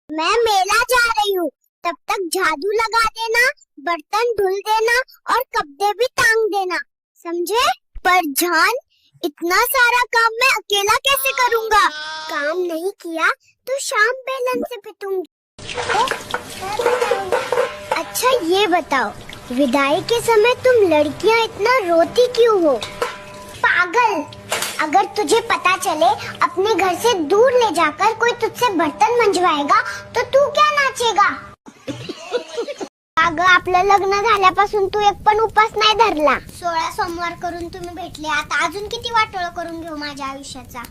मैं मेला जा रही हूँ, तब तक झाड़ू लगा देना, बर्तन धुल देना और कपड़े भी टांग देना, समझे? पर जान, इतना सारा काम मैं अकेला कैसे करूँगा? काम नहीं किया तो शाम बेलन से पिटूंगी। अच्छा ये बताओ, विदाई के समय तुम लड़कियाँ इतना रोती क्यों हो? पागल, अगर तुझे पता चले अपने घर से दूर ले जाकर कोई तुझसे बर्तन मंजवाएगा तो तू क्या नाचेगा? अगं आपलं लग्न झाल्यापासून तू एक पण उपास नाही धरला. 16 सोमवार करून तुम्ही भेटले, आता अजून किती वाटोळं करून घेऊ माझ्या आयुष्याचा?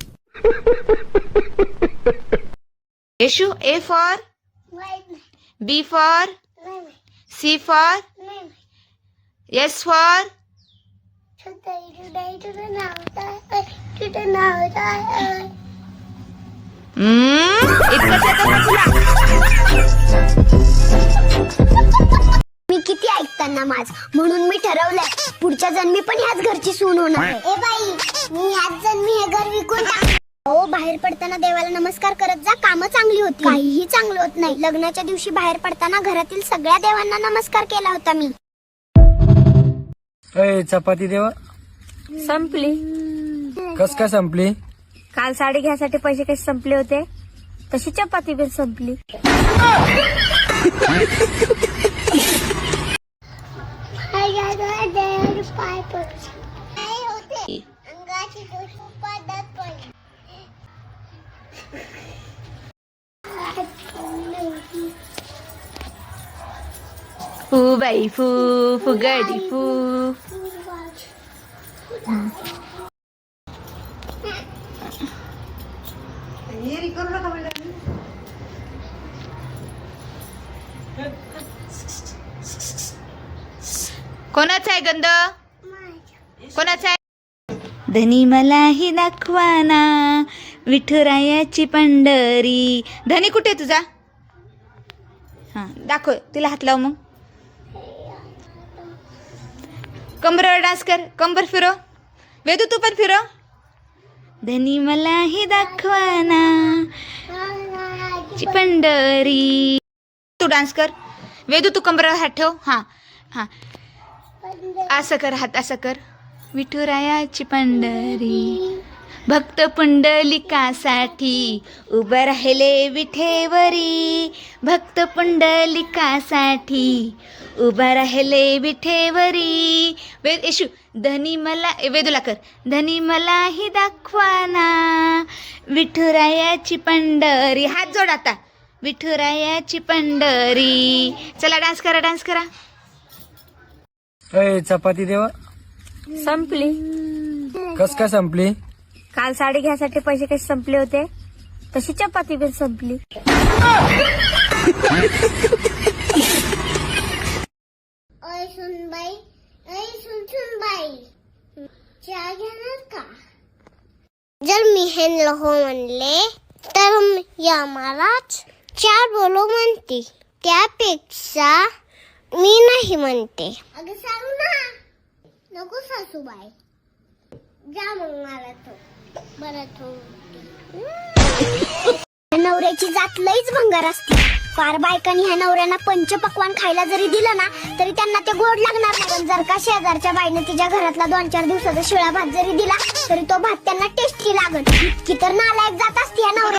Yashu, A for B for C for S for मी किती ऐकताना माझ, म्हणून मी ठरवलंय पुढच्या जन्मी पण ह्याच घरची सून होणार आहे. ए बाई, मी ह्याच जन्मी हे घर विकून हो. बाहेर पडताना देवाला नमस्कार करत जा, कामं चांगली होती. काहीही चांगलं होत नाही. लग्नाच्या दिवशी बाहेर पडताना घरातील सगळ्या देवांना नमस्कार केला होता मी. चपाती देवा संपली. कस काय संपली? काल साडी घ्यायसाठी पैसे कसे संपले होते, तशी चपाती पण संपली. फू बाई फू, फुगडी फू. कोणाचा आहे गंध? कोणाचा आहे? धनी मलाही दाखवाना विठुरायाची पंढरी. धनी कुठे आहे तुझा? हा दाखव, तिला हात लाव. मग कंबरवर डान्स कर, कंबर फिरव. वेदू तू पण फिरव. धनी मलाही दाखवाना ची पंढरी. तू डान्स कर. वेदू तू कंबरवर हात ठेव. हा हा असं कर, हात असं कर. विठुरायाची पंढरी, भक्त पुंडलिकासाठी उभं राहिले विठेवरी. भक्त पुंडलिकासाठी उभं राहिले विठेवरी. यशू, धनी मला वेदूला कर. धनी मलाही दाखवाना विठुरायाची पंढरी. हात जोड आता. विठुरायाची पंढरी. चला डान्स करा, डान्स करा. चपाती देवा संपली. कस काय संपली? काल साडी घ्यायसाठी पैसे कसे संपले होते, तशी चपाती पण संपली. ओय सुनबाई, ओय सुनबाई, चहा घेणार का? जर मी ह्यांना हो म्हणले तर या मलाच चार बोलो म्हणते, त्यापेक्षा मी नाही म्हणते. अगं सांग ना. नको सासूबाई, जा मग मला तो बरं नवऱ्याची जात लईच भंगार असते. फार बायकांनी ह्या नवऱ्यांना पंचपक्वान खायला जरी दिलं ना तरी त्यांना ते गोड लागणार नाही. पण जर का शेजारच्या बाईने तिच्या घरातला 2-4 दिवसाचा शिळा भात जरी दिला तरी तो भात त्यांना टेस्टी लागत. इतकी तर नालायक जात असते ह्या नवऱ्या.